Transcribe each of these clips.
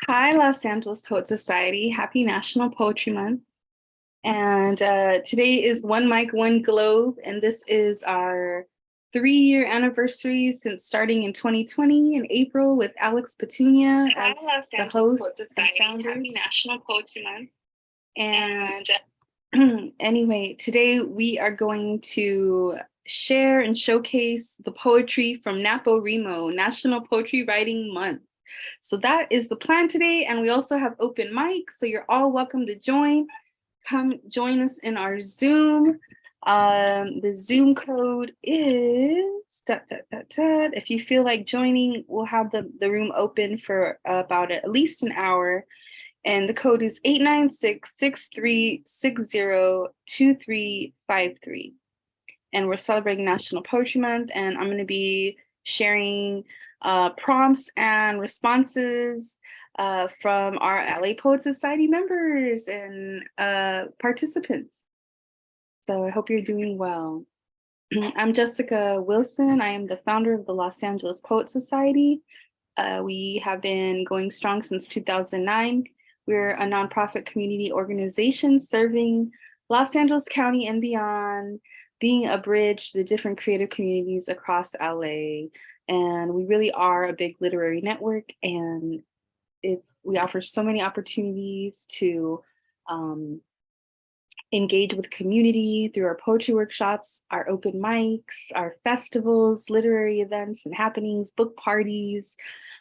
Hi, Los Angeles Poet Society. Happy National Poetry Month. And today is One Mic, One Globe, and this is our 3-year anniversary since starting in 2020 in April with Alex Petunia as the host and founder. Happy National Poetry Month. And anyway, today we are going to share and showcase the poetry from NaPoWriMo, National Poetry Writing Month. So that is the plan today. And we also have open mic. So you're all welcome to join. Come join us in our Zoom. The Zoom code is, if you feel like joining, we'll have the room open for about at least an hour. And the code is 896-6360-2353. And we're celebrating National Poetry Month. And I'm going to be sharing prompts and responses from our LA Poet Society members and participants. So I hope you're doing well. I'm Jessica Wilson. I am the founder of the Los Angeles Poet Society. We have been going strong since 2009. We're a nonprofit community organization serving Los Angeles County and beyond, being a bridge to the different creative communities across LA. And we really are a big literary network, and we offer so many opportunities to engage with community through our poetry workshops, our open mics, our festivals, literary events and happenings, book parties,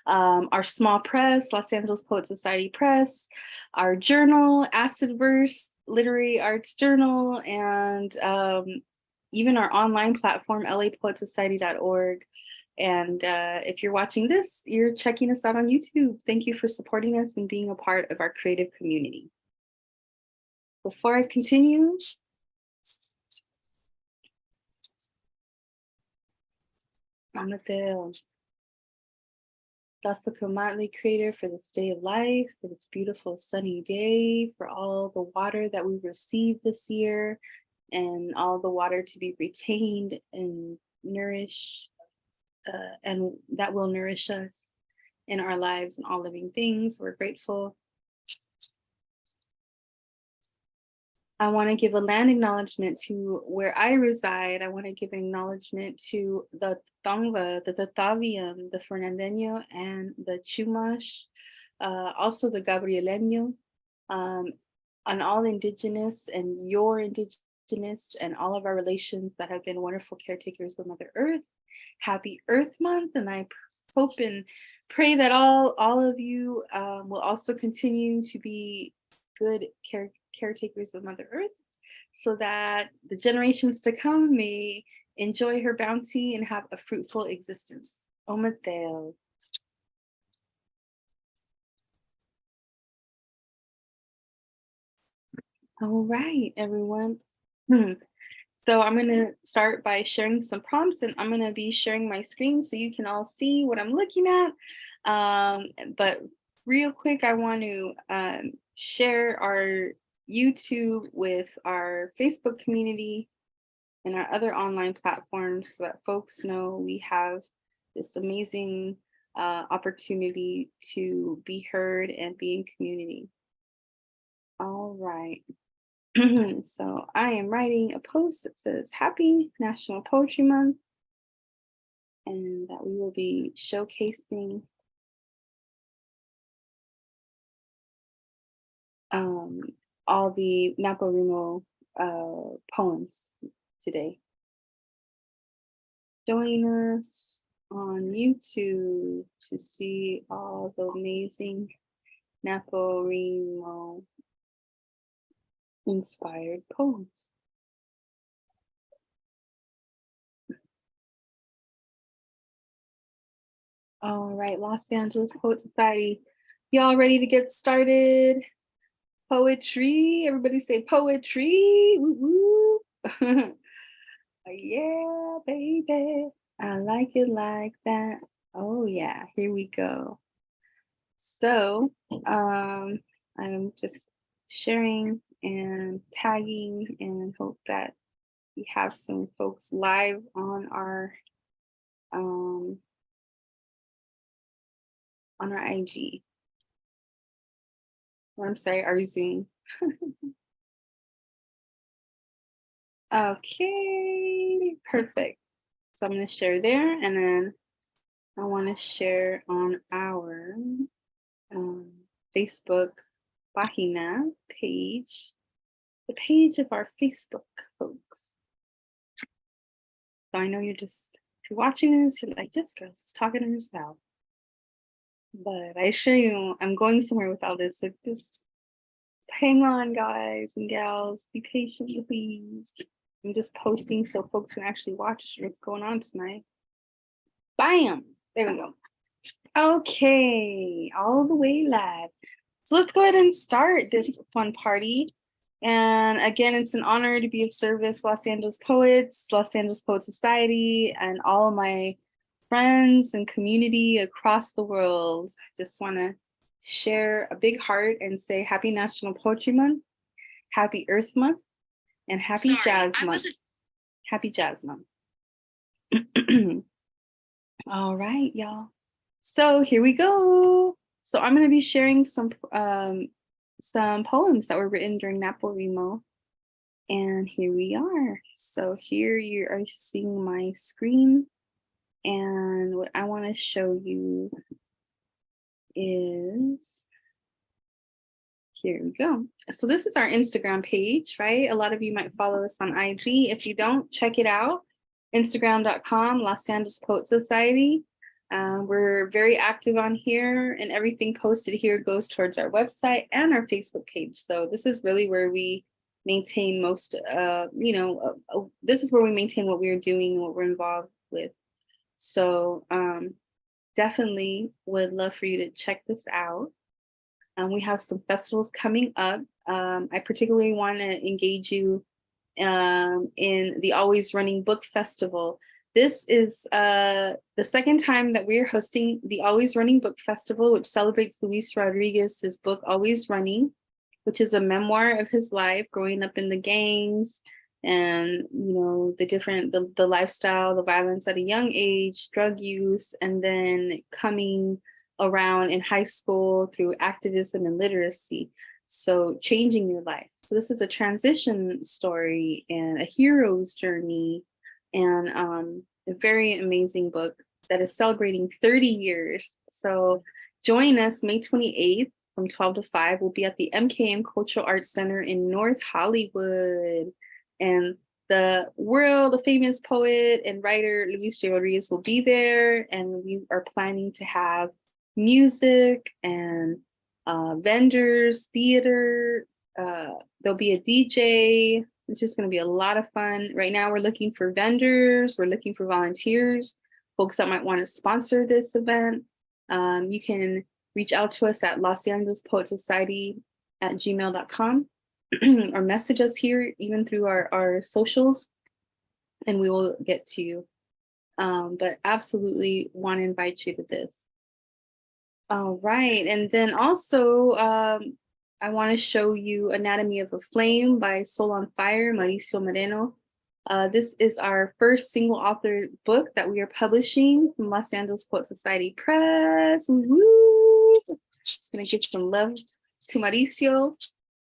our small press, Los Angeles Poet Society Press, our journal, Acid Verse Literary Arts Journal, and even our online platform, lapoetsociety.org. And if you're watching this, you're checking us out on YouTube. Thank you for supporting us and being a part of our creative community. Before I continue, I'm a fail. Jessica Motley, creator for this day of life, for this beautiful sunny day, for all the water that we've received this year, and all the water to be retained and nourished, and that will nourish us in our lives and all living things. We're grateful. I want to give a land acknowledgement to where I reside. I want to give an acknowledgement to the Tongva, the Tataviam, the Fernandeño, and the Chumash, also the Gabrieleño, on all Indigenous and your Indigenous and all of our relations that have been wonderful caretakers of Mother Earth. Happy Earth Month, and I hope and pray that all of you will also continue to be good caretakers of Mother Earth, so that the generations to come may enjoy her bounty and have a fruitful existence. Omateo. All right, everyone. So I'm going to start by sharing some prompts, and I'm going to be sharing my screen so you can all see what I'm looking at. But real quick, I want to share our YouTube with our Facebook community and our other online platforms so that folks know we have this amazing opportunity to be heard and be in community. All right. So I am writing a post that says Happy National Poetry Month, and that we will be showcasing all the NaPoWriMo poems today. Join us on YouTube to see all the amazing NaPoWriMo inspired poems. All right, Los Angeles Poet Society, y'all ready to get started? Poetry, everybody say poetry. Woo woo. Yeah, baby, I like it like that. Oh yeah, here we go. So I'm just sharing and tagging, and hope that we have some folks live on our IG. I'm sorry, I resume. Okay, perfect. So I'm going to share there, and then I want to share on our Facebook Página page, the page of our Facebook folks. So I know if you're watching this, you're like, this girl's just talking to herself. But I assure you, I'm going somewhere with all this. So just hang on, guys and gals. Be patient, please. I'm just posting so folks can actually watch what's going on tonight. Bam! There we go. Okay, all the way live. So let's go ahead and start this fun party. And again, it's an honor to be of service, Los Angeles Poets, Los Angeles Poet Society, and all of my friends and community across the world. Just want to share a big heart and say happy National Poetry Month, happy Earth Month, and happy Jazz Month. Happy Jazz Month. All right, y'all. So here we go. So I'm going to be sharing some poems that were written during NaPoWriMo. And here we are. So here you are seeing my screen. And what I want to show you is, here we go. So this is our Instagram page, right? A lot of you might follow us on IG. If you don't, check it out. Instagram.com, Los Angeles Poet Society. We're very active on here, and everything posted here goes towards our website and our Facebook page. So this is really where we maintain most, this is where we maintain what we're doing and what we're involved with. So definitely would love for you to check this out. We have some festivals coming up. I particularly want to engage you in the Always Running Book Festival. This is the second time that we're hosting the Always Running Book Festival, which celebrates Luis Rodriguez's book, Always Running, which is a memoir of his life growing up in the gangs and, the lifestyle, the violence at a young age, drug use, and then coming around in high school through activism and literacy. So changing your life. So this is a transition story and a hero's journey, and a very amazing book that is celebrating 30 years. So join us May 28th from 12 to 5. We'll be at the MKM Cultural Arts Center in North Hollywood. And the world famous poet and writer Luis J. Rodriguez will be there. And we are planning to have music and vendors, theater, there'll be a DJ. It's just going to be a lot of fun. Right now, we're looking for vendors. We're looking for volunteers, folks that might want to sponsor this event. You can reach out to us at Los Angeles Poet Society at gmail.com or message us here, even through our socials, and we will get to you. But absolutely want to invite you to this. All right, and then also I want to show you Anatomy of a Flame by Soul on Fire, Mauricio Moreno. This is our first single authored book that we are publishing from Los Angeles Poet Society Press. Woo! Gonna give some love to Mauricio.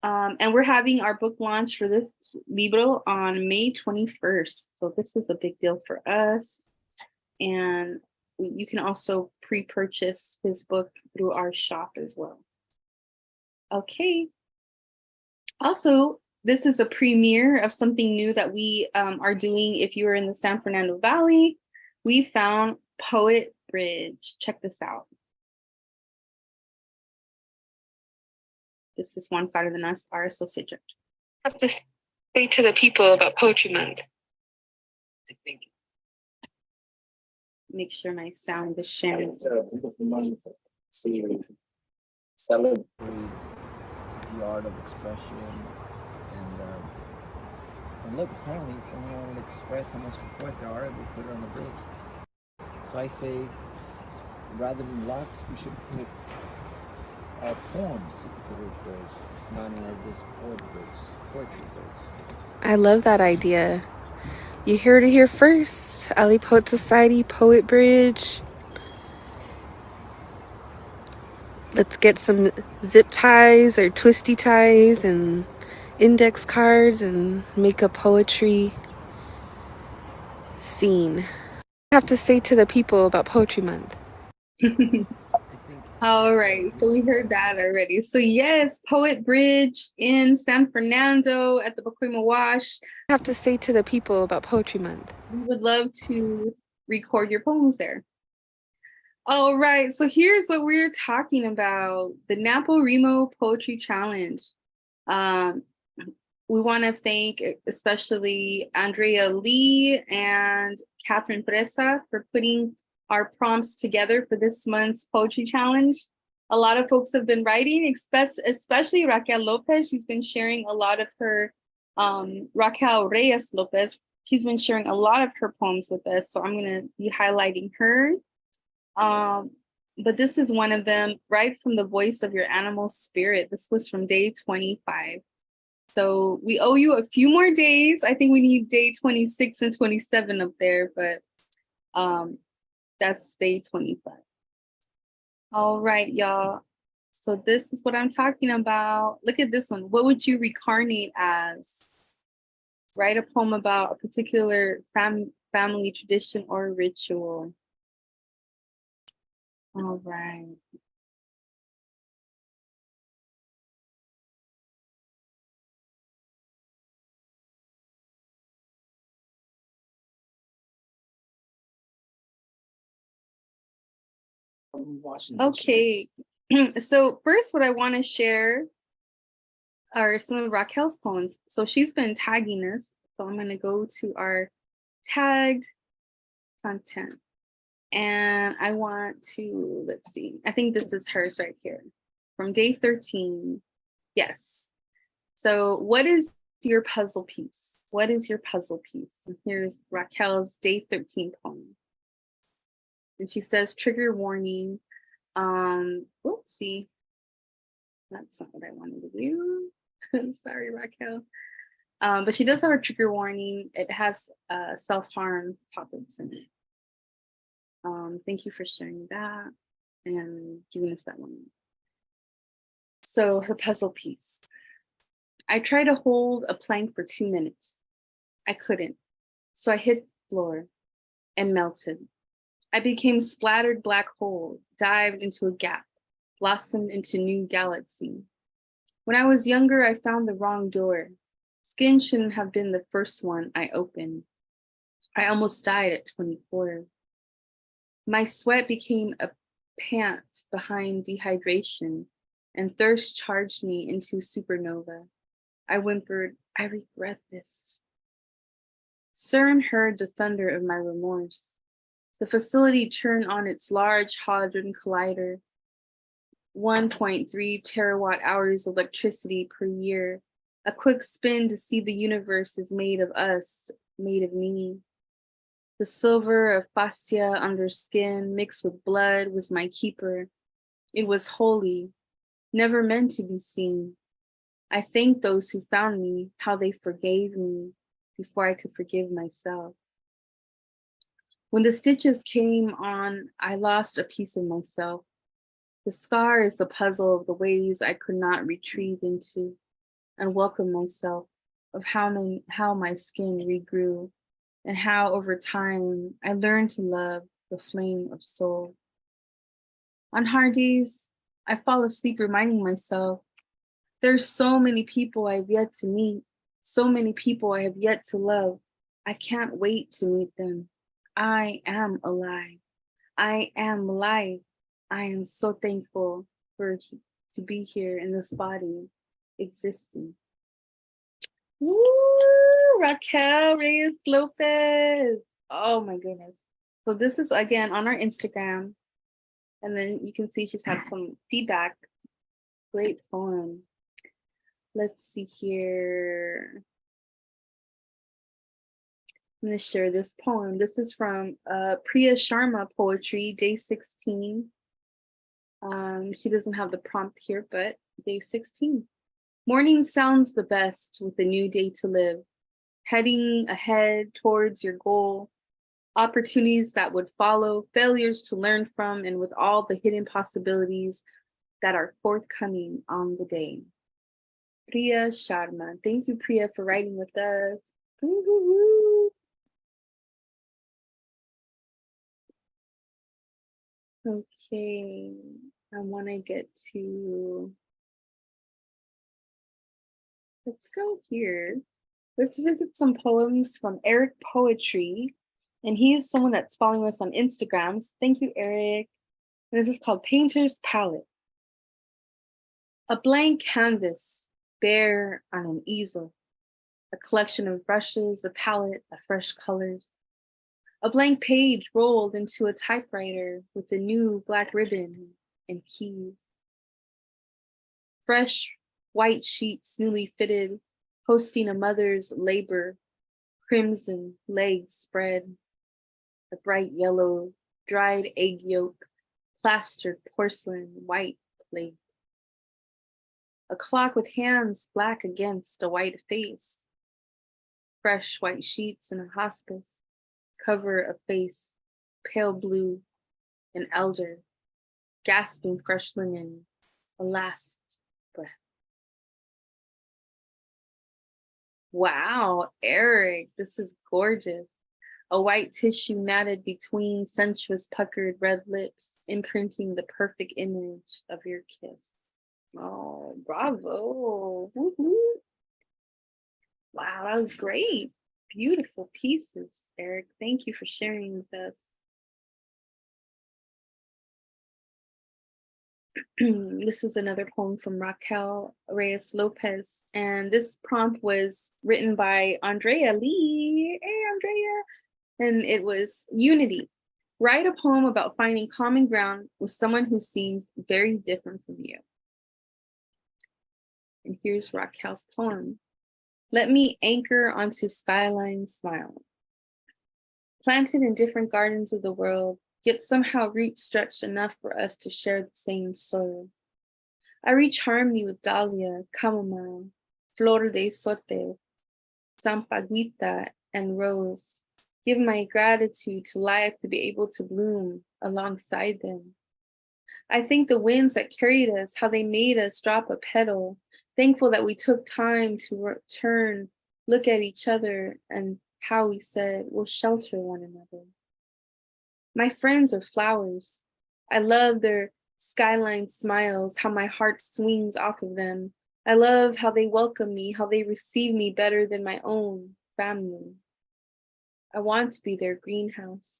And we're having our book launch for this libro on May 21st. So this is a big deal for us. And you can also pre-purchase his book through our shop as well. Okay. Also, this is a premiere of something new that we are doing. If you are in the San Fernando Valley, we found Poet Bridge. Check this out. This is Juan Cardenas, our associate director. I have to say to the people about Poetry Month. Thank you. Make sure my sound is sharing. It's a beautiful month to celebrate the art of expression, and look, apparently someone wanted to express how much they put the art, they put it on the bridge. So I say, rather than locks, we should put our poems to this bridge, in honor of this poetry bridge. I love that idea. You heard it here first. LA Poet Society, Poet Bridge. Let's get some zip ties or twisty ties and index cards and make a poetry scene. I have to say to the people about Poetry Month. I think All it's right, so we heard that already. So yes, Poet Bridge in San Fernando at the Pacoima Wash. I have to say to the people about Poetry Month. We would love to record your poems there. All right, so here's what we're talking about, the NaPoWriMo Poetry Challenge. We want to thank especially Andrea Lee and Catherine Presa for putting our prompts together for this month's poetry challenge. A lot of folks have been writing, especially Raquel Lopez. She's been sharing a lot of her, Raquel Reyes Lopez. She's been sharing a lot of her poems with us. So I'm going to be highlighting her. But this is one of them, Write from the Voice of Your Animal Spirit. This was from day 25. So we owe you a few more days. I think we need day 26 and 27 up there, but that's day 25. All right, y'all. So this is what I'm talking about. Look at this one. What would you reincarnate as? Write a poem about a particular family tradition or ritual. All right. Okay, so first what I want to share are some of Raquel's poems. So she's been tagging us. So I'm going to go to our tagged content. And I want to, let's see, I think this is hers right here from day 13. Yes. So what is your puzzle piece? What is your puzzle piece? And here's Raquel's day 13 poem. And she says, trigger warning. Oopsie. That's not what I wanted to do. Sorry, Raquel. But she does have a trigger warning. It has self-harm topics in it. Thank you for sharing that and giving us that one. So her puzzle piece. I tried to hold a plank for 2 minutes. I couldn't. So I hit the floor and melted. I became splattered black hole, dived into a gap, blossomed into new galaxy. When I was younger, I found the wrong door. Skin shouldn't have been the first one I opened. I almost died at 24. My sweat became a pant behind dehydration, and thirst charged me into supernova. I whimpered, I regret this. CERN heard the thunder of my remorse. The facility turned on its large Hadron Collider, 1.3 terawatt hours of electricity per year. A quick spin to see the universe is made of us, made of me. The silver of fascia under skin mixed with blood was my keeper. It was holy, never meant to be seen. I thank those who found me, how they forgave me before I could forgive myself. When the stitches came on, I lost a piece of myself. The scar is a puzzle of the ways I could not retrieve into and welcome myself, of how my skin regrew, and how over time I learned to love the flame of soul. On hard days, I fall asleep reminding myself, there's so many people I've yet to meet, so many people I have yet to love. I can't wait to meet them. I am alive. I am life. I am so thankful to be here in this body, existing. Woo, Raquel Reyes Lopez. Oh my goodness. So this is again on our Instagram. And then you can see she's had some feedback. Great poem. Let's see here. I'm going to share this poem. This is from Priya Sharma Poetry, day 16. She doesn't have the prompt here, but day 16. Morning sounds the best with a new day to live, heading ahead towards your goal, opportunities that would follow, failures to learn from, and with all the hidden possibilities that are forthcoming on the day. Priya Sharma. Thank you, Priya, for writing with us. Woo-hoo-hoo. Okay, I want to get to, let's go here. Let's visit some poems from Eric Poetry. And he is someone that's following us on Instagram. So thank you, Eric. And this is called Painter's Palette. A blank canvas, bare on an easel. A collection of brushes, a palette of fresh colors. A blank page rolled into a typewriter with a new black ribbon and keys. Fresh white sheets newly fitted, hosting a mother's labor, crimson legs spread, a bright yellow, dried egg yolk, plastered porcelain white plate. A clock with hands black against a white face. Fresh white sheets in a hospice, cover a face, pale blue, an elder, gasping fresh linen, a last breath. Wow, Eric, this is gorgeous. A white tissue matted between sensuous puckered red lips, imprinting the perfect image of your kiss. Oh, bravo. Woo-hoo. Wow, that was great. Beautiful pieces, Eric. Thank you for sharing with us. This is another poem from Raquel Reyes Lopez, and this prompt was written by Andrea Lee. Hey, Andrea. And it was Unity. Write a poem about finding common ground with someone who seems very different from you. And here's Raquel's poem. Let me anchor onto skyline smile. Planted in different gardens of the world, yet somehow roots stretched enough for us to share the same soil. I reach harmony with dahlia, chamomile, flor de sote, sampaguita, and rose. Give my gratitude to life to be able to bloom alongside them. I think the winds that carried us, how they made us drop a petal, thankful that we took time to turn, look at each other, and how we said, we'll shelter one another. My friends are flowers. I love their skyline smiles, how my heart swings off of them. I love how they welcome me, how they receive me better than my own family. I want to be their greenhouse.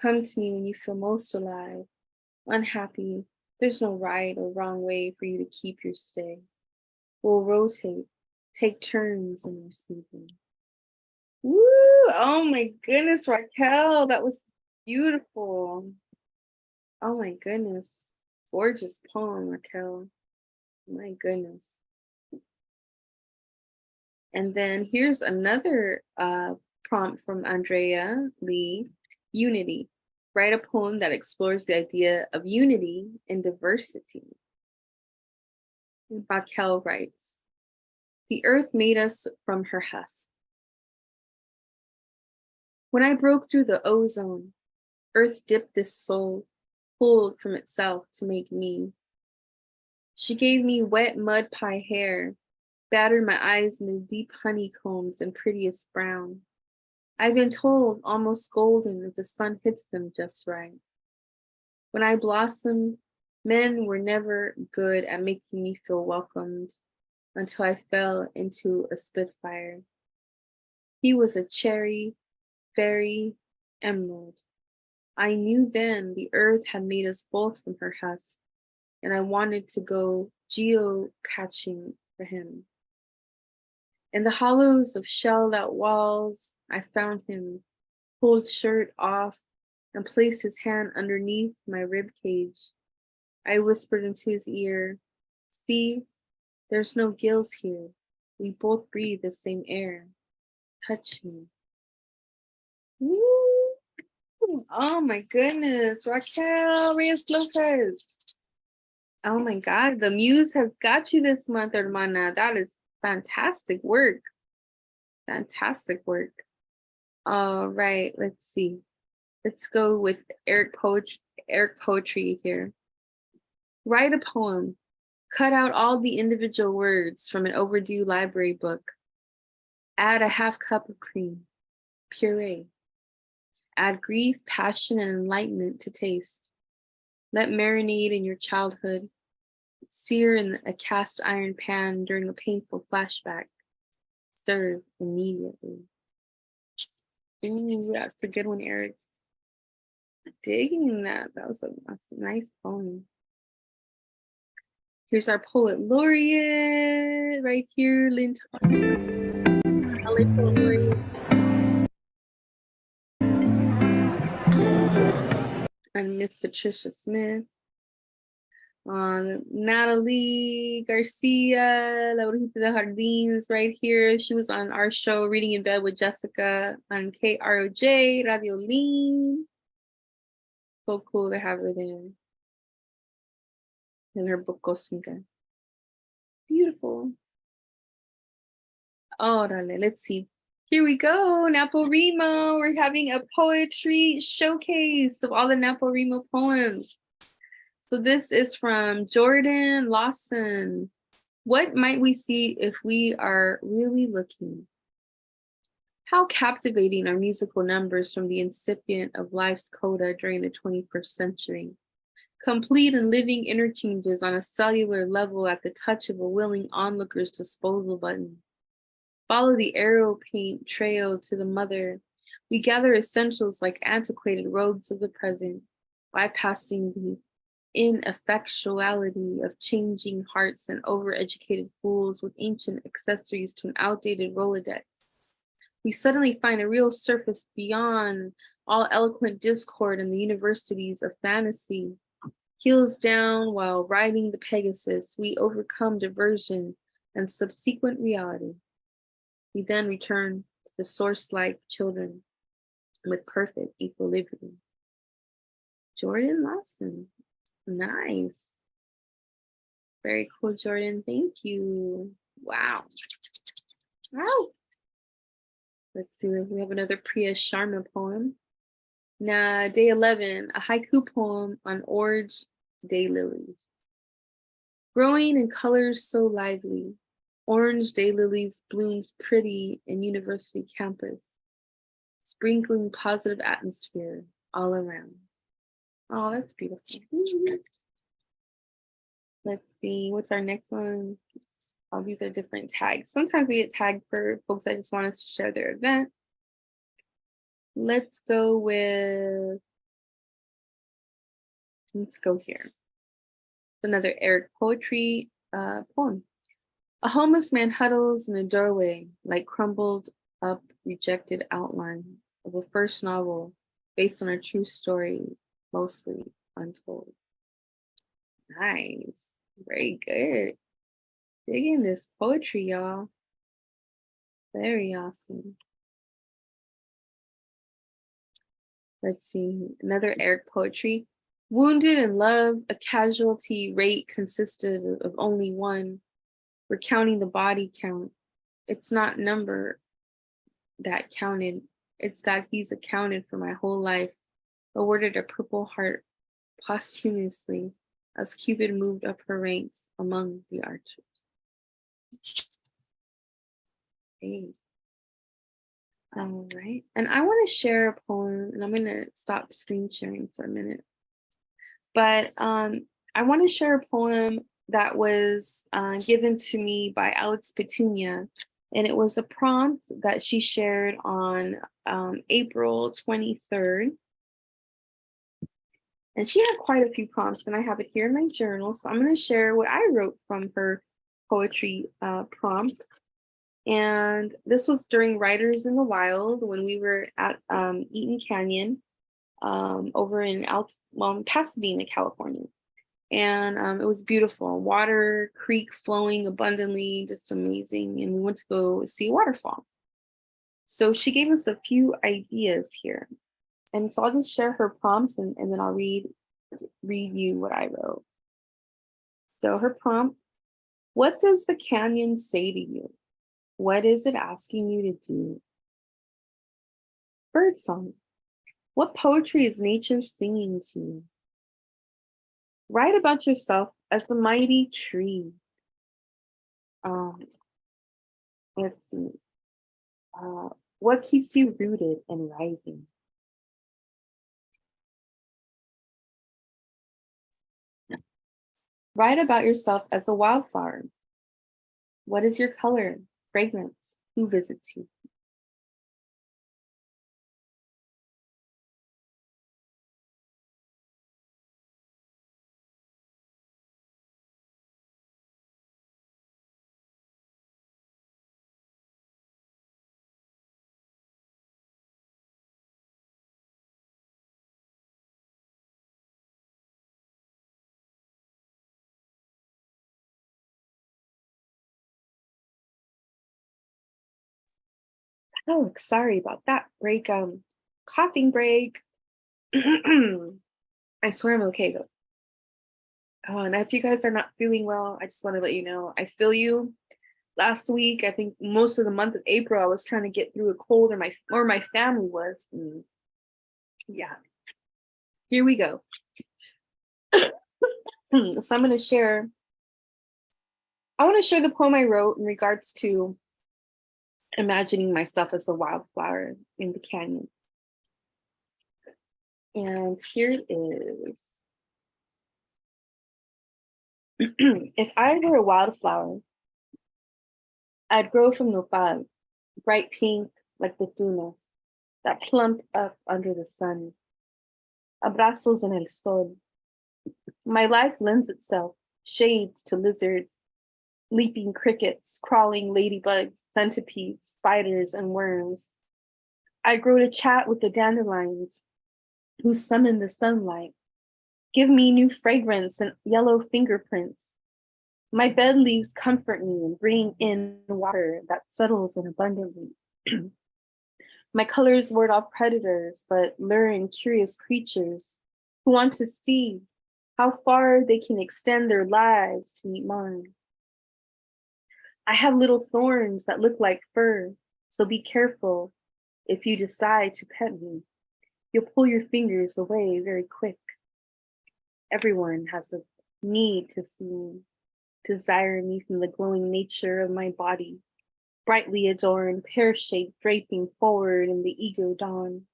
Come to me when you feel most alive, unhappy. There's no right or wrong way for you to keep your stay. We'll rotate, take turns in your season. Woo! Oh my goodness, Raquel, that was beautiful. Oh my goodness. Gorgeous poem, Raquel. My goodness. And then here's another prompt from Andrea Lee, Unity. Write a poem that explores the idea of unity and diversity. And Raquel writes, the earth made us from her husk. When I broke through the ozone, earth dipped this soul, pulled from itself to make me. She gave me wet mud pie hair, battered my eyes into deep honeycombs and prettiest brown. I've been told almost golden as the sun hits them just right. When I blossomed, men were never good at making me feel welcomed until I fell into a spitfire. He was a cherry, fairy, emerald. I knew then the earth had made us both from her husk, and I wanted to go geo-catching for him. In the hollows of shelled out walls, I found him, pulled shirt off, and placed his hand underneath my rib cage. I whispered into his ear, see, there's no gills here. We both breathe the same air. Touch me. Woo! Oh my goodness, Raquel Reyes Lopez. Oh my God, the muse has got you this month, hermana. That is fantastic work. Fantastic work. All right, let's see. Let's go with Eric Poetry here. Write a poem. Cut out all the individual words from an overdue library book. Add a half cup of cream, puree. Add grief, passion, and enlightenment to taste. Let marinate in your childhood. Sear in a cast iron pan during a painful flashback. Serve immediately. Ooh, that's a good one, Eric. Digging that. That's a nice poem. Here's our poet laureate right here, Lynn LA Poet Laureate. And Miss Patricia Smith. Natalie Garcia, La Brujita de Jardines, right here. She was on our show, Reading in Bed with Jessica, on KROJ, Radio Lean. So cool to have her there. And her book, Gosinga. Beautiful. Oh, dale, let's see. Here we go, NaPoWriMo. We're having a poetry showcase of all the NaPoWriMo poems. So this is from Jordan Lawson. What might we see if we are really looking? How captivating are musical numbers from the incipient of life's coda during the 21st century? Complete and living interchanges on a cellular level at the touch of a willing onlooker's disposal button. Follow the arrow paint trail to the mother. We gather essentials like antiquated robes of the present, bypassing the ineffectuality of changing hearts and overeducated fools with ancient accessories to an outdated Rolodex. We suddenly find a real surface beyond all eloquent discord in the universities of fantasy. Heels down while riding the Pegasus, we overcome diversion and subsequent reality. We then return to the source-like children with perfect equilibrium. Jordan Lawson. Nice. Very cool, Jordan. Thank you. Wow. Wow. Let's see. We have another Priya Sharma poem. Now, day 11, a haiku poem on orange daylilies. Growing in colors so lively, orange daylilies blooms pretty in university campus, sprinkling positive atmosphere all around. Oh, that's beautiful. Let's see, what's our next one? All these are different tags. Sometimes we get tagged for folks that just want us to share their event. Let's go here. Another Eric poetry poem. A homeless man huddles in a doorway like crumbled up rejected outline of a first novel based on a true story, mostly untold. Nice, very good. Digging this poetry, y'all. Very awesome. Let's see, another Eric poetry. Wounded in love, a casualty rate consisted of only one. We're counting the body count. It's not number that counted. It's that he's accounted for my whole life. Awarded a Purple Heart posthumously as Cupid moved up her ranks among the archers. Okay. All right, and I want to share a poem, and I'm going to stop screen sharing for a minute. But I want to share a poem that was given to me by Alex Petunia, and it was a prompt that she shared on April 23rd. And she had quite a few prompts, and I have it here in my journal. So I'm going to share what I wrote from her poetry prompts. And this was during Writers in the Wild when we were at Eaton Canyon over in Pasadena, California. And it was beautiful. Water, creek flowing abundantly, just amazing. And we went to go see a waterfall. So she gave us a few ideas here. And so I'll just share her prompts and then I'll read you what I wrote. So her prompt: what does the canyon say to you? What is it asking you to do? Birdsong: what poetry is nature singing to you? Write about yourself as the mighty tree. Um, let's see. Uh, what keeps you rooted and rising? Write about yourself as a wildflower. What is your color, fragrance? Who visits you? Oh, sorry about that break. Coughing break. I swear I'm okay though. Oh, and if you guys are not feeling well, I just want to let you know I feel you. Last week, I think most of the month of April, I was trying to get through a cold, or my family was. And yeah, here we go. So I'm going to share. I want to share the poem I wrote in regards to imagining myself as a wildflower in the canyon. And here it is. If I were a wildflower, I'd grow from nopal, bright pink like the tunas that plump up under the sun. Abrazos en el sol. My life lends itself, shades to lizards, leaping crickets, crawling ladybugs, centipedes, spiders, and worms. I grow to chat with the dandelions who summon the sunlight, give me new fragrance and yellow fingerprints. My bed leaves comfort me and bring in water that settles in abundantly. My colors ward off predators, but lure in curious creatures who want to see how far they can extend their lives to meet mine. I have little thorns that look like fur, so be careful if you decide to pet me. You'll pull your fingers away very quick. Everyone has a need to see me, desire me from the glowing nature of my body, brightly adorned, pear-shaped, draping forward in the ego dawn.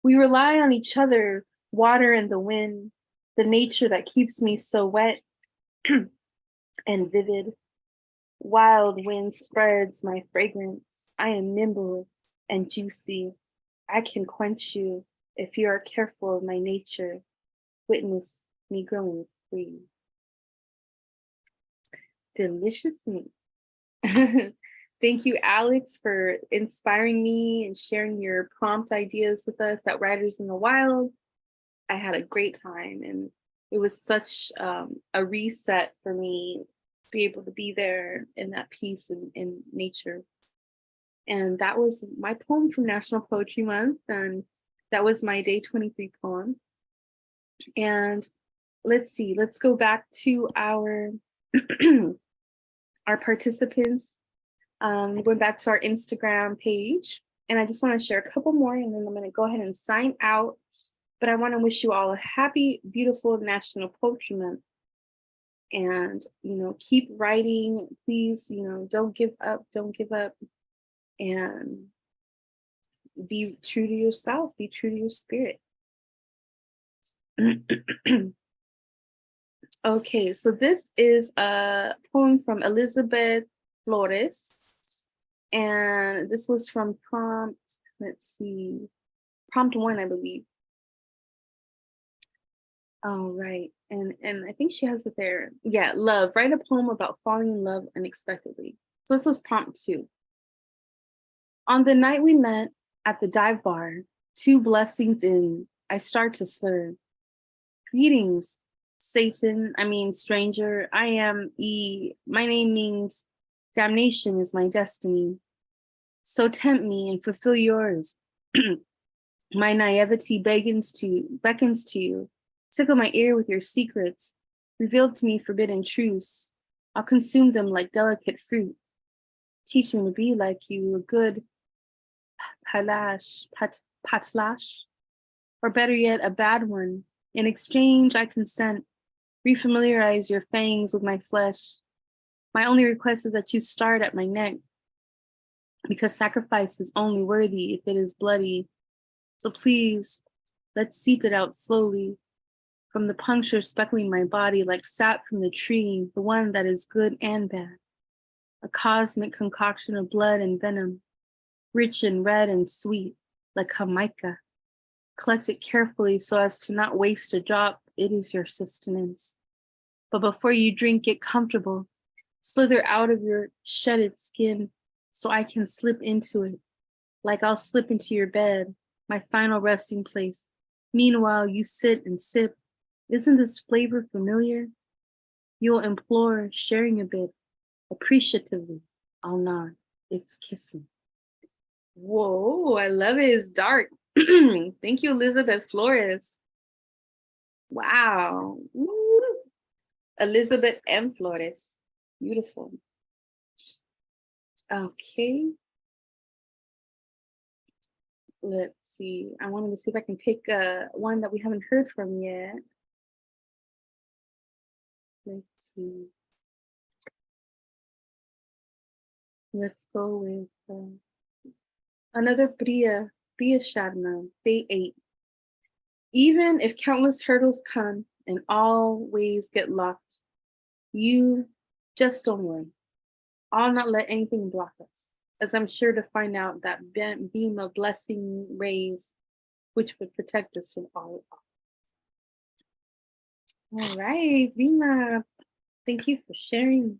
We rely on each other, water and the wind, the nature that keeps me so wet and vivid. Wild wind spreads my fragrance. I am nimble and juicy. I can quench you if you are careful of my nature. Witness me growing free. Delicious meat. Thank you, Alex, for inspiring me and sharing your prompt ideas with us at Writers in the Wild. I had a great time, and it was such a reset for me to be able to be there in that peace in nature. And that was my poem from National Poetry Month, and that was my day 23 poem. And let's see, let's go back to our our participants. Going back to our Instagram page, and I just want to share a couple more, and then I'm going to go ahead and sign out. But I want to wish you all a happy, beautiful National Poetry Month. And, keep writing, please, don't give up, and be true to yourself, be true to your spirit. Okay, so this is a poem from Elizabeth Flores, and this was from prompt 1, I believe. Oh, right. And I think she has it there. Yeah, love. Write a poem about falling in love unexpectedly. So this was prompt 2. On the night we met at the dive bar, 2 blessings in, I start to slur. Greetings, stranger. I am E. My name means damnation is my destiny. So tempt me and fulfill yours. My naivety beckons to you. Tickle my ear with your secrets, revealed to me forbidden truths. I'll consume them like delicate fruit. Teach me to be like you, a good patlash, or better yet, a bad one. In exchange, I consent. Refamiliarize your fangs with my flesh. My only request is that you start at my neck, because sacrifice is only worthy if it is bloody. So please, let's seep it out slowly, from the puncture speckling my body like sap from the tree, the one that is good and bad. A cosmic concoction of blood and venom, rich and red and sweet, like Jamaica. Collect it carefully so as to not waste a drop. It is your sustenance. But before you drink, get comfortable. Slither out of your shedded skin so I can slip into it, like I'll slip into your bed, my final resting place. Meanwhile, you sit and sip. Isn't this flavor familiar? You'll implore, sharing a bit, appreciatively. I'll nod. It's kissing. Whoa, I love it. It's dark. Thank you, Elizabeth Flores. Wow. Woo. Elizabeth M. Flores. Beautiful. Okay. Let's see. I wanted to see if I can pick one that we haven't heard from yet. Let's see. Let's go with another Priya Sharma, day 8. Even if countless hurdles come and all ways get locked, you just don't worry. I'll not let anything block us, as I'm sure to find out that beam of blessing rays which would protect us from all. All right, Vina, thank you for sharing.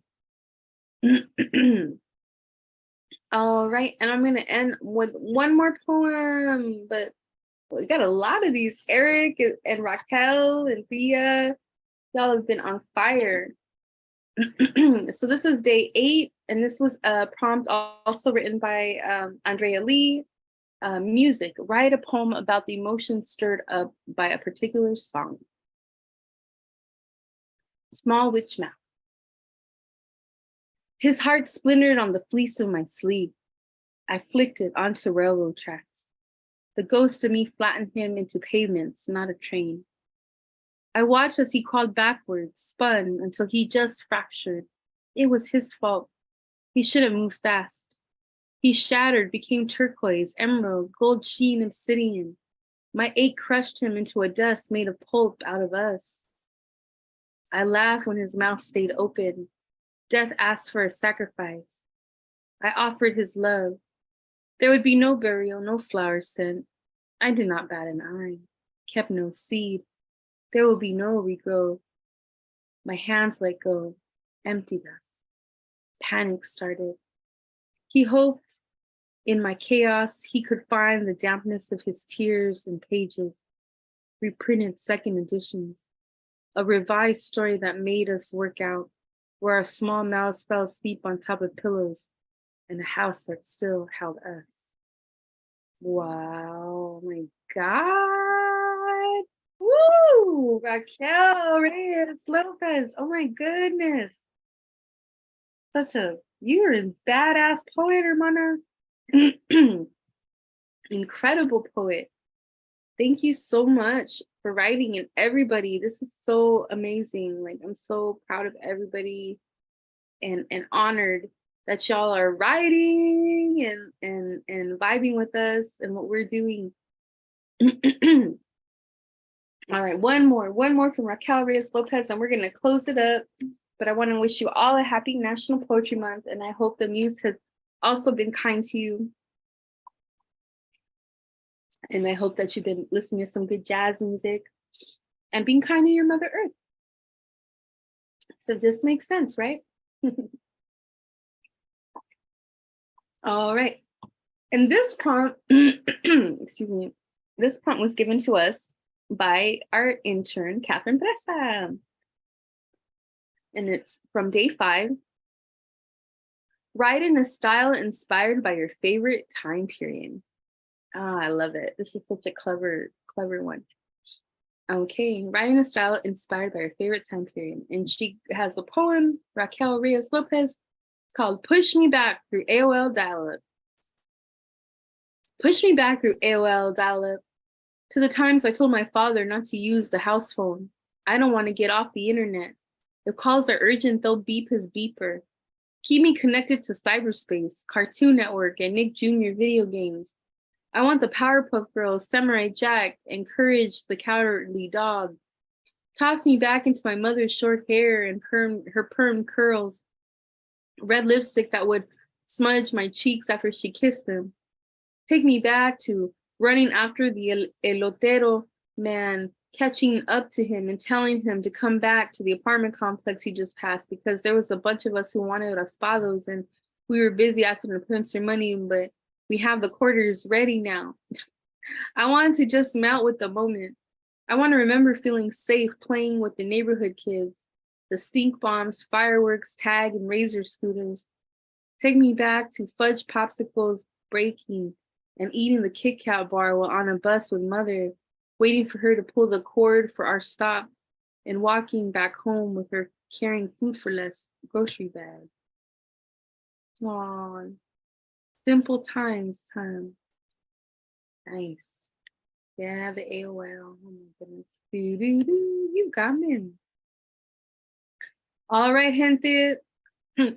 All right, and I'm gonna end with one more poem, but we got a lot of these. Eric and Raquel and Thea, y'all have been on fire. So this is day 8, and this was a prompt also written by Andrea Lee. Music, write a poem about the emotion stirred up by a particular song. Small witch mouth. His heart splintered on the fleece of my sleeve. I flicked it onto railroad tracks. The ghost of me flattened him into pavements, not a train. I watched as he crawled backwards, spun until he just fractured. It was his fault. He shouldn't move fast. He shattered, became turquoise, emerald, gold sheen, obsidian. My ache crushed him into a dust made of pulp out of us. I laughed when his mouth stayed open. Death asked for a sacrifice. I offered his love. There would be no burial, no flower scent. I did not bat an eye, kept no seed. There will be no regrowth. My hands let go, emptied us. Panic started. He hoped in my chaos he could find the dampness of his tears and pages, reprinted second editions, a revised story that made us work out, where our small mouths fell asleep on top of pillows, and a house that still held us. Wow, my God. Woo! Raquel Reyes Lopez. Oh my goodness. You're a badass poet, hermana. Incredible poet. Thank you so much for writing, and everybody. This is so amazing. Like, I'm so proud of everybody and honored that y'all are writing and vibing with us and what we're doing. All right, one more from Raquel Reyes Lopez, and we're gonna close it up. But I want to wish you all a happy National Poetry Month, and I hope the muse has also been kind to you. And I hope that you've been listening to some good jazz music and being kind to your Mother Earth. So this makes sense, right? All right. And this prompt, excuse me, this prompt was given to us by our intern, Catherine Presa. And it's from day 5. Write in a style inspired by your favorite time period. Ah, I love it. This is such a clever one. Okay, write in a style inspired by your favorite time period. And she has a poem, Raquel Reyes Lopez. It's called Push Me Back Through AOL Dial-Up. Push me back through AOL dial-up to the times I told my father not to use the house phone. I don't want to get off the internet. If calls are urgent, they'll beep his beeper. Keep me connected to cyberspace, Cartoon Network, and Nick Jr. video games. I want the Powerpuff Girls, Samurai Jack, and Courage the Cowardly Dog. Toss me back into my mother's short hair and her perm curls, red lipstick that would smudge my cheeks after she kissed them. Take me back to running after the elotero man, catching up to him and telling him to come back to the apartment complex he just passed, because there was a bunch of us who wanted raspados and we were busy asking to put in some money, but we have the quarters ready now. I wanted to just melt with the moment. I want to remember feeling safe playing with the neighborhood kids, the stink bombs, fireworks, tag, and razor scooters. Take me back to fudge popsicles breaking and eating the Kit Kat bar while on a bus with mother, waiting for her to pull the cord for our stop, and walking back home with her carrying food for less grocery bag. Aww, simple times, huh? Nice. Yeah, the AOL. Oh my goodness. You got me. All right, gente.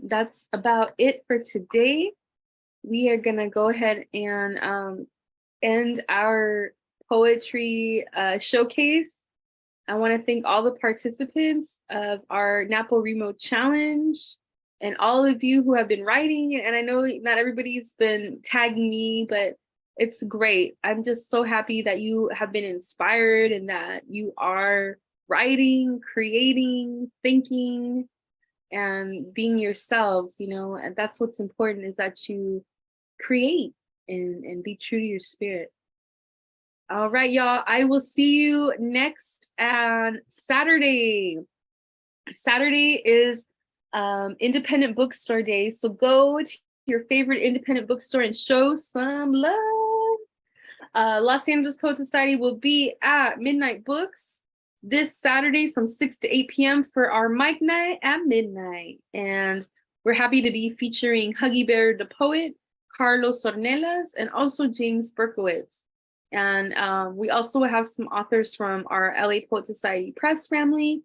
That's about it for today. We are gonna go ahead and end our poetry showcase. I want to thank all the participants of our NaPoWriMo challenge and all of you who have been writing. And I know not everybody's been tagging me, but it's great. I'm just so happy that you have been inspired and that you are writing, creating, thinking, and being yourselves, you know, and that's what's important, is that you create and be true to your spirit. All right, y'all, I will see you next on Saturday. Saturday is Independent Bookstore Day, so go to your favorite independent bookstore and show some love. Los Angeles Poet Society will be at Midnight Books this Saturday from 6 to 8 p.m. for our mic night at midnight. And we're happy to be featuring Huggy Bear the Poet, Carlos Ornelas, and also James Berkowitz. And we also have some authors from our LA Poet Society Press family,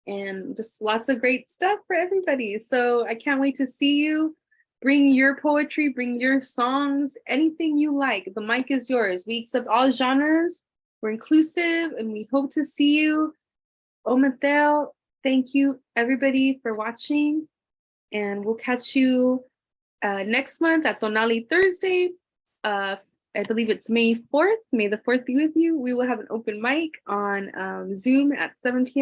and just lots of great stuff for everybody. So I can't wait to see you. Bring your poetry, bring your songs, anything you like. The mic is yours. We accept all genres. We're inclusive, and we hope to see you. Ometel, thank you everybody for watching, and we'll catch you next month at Tonali Thursday. I believe it's May 4th. May the 4th be with you. We will have an open mic on Zoom at 7 p.m.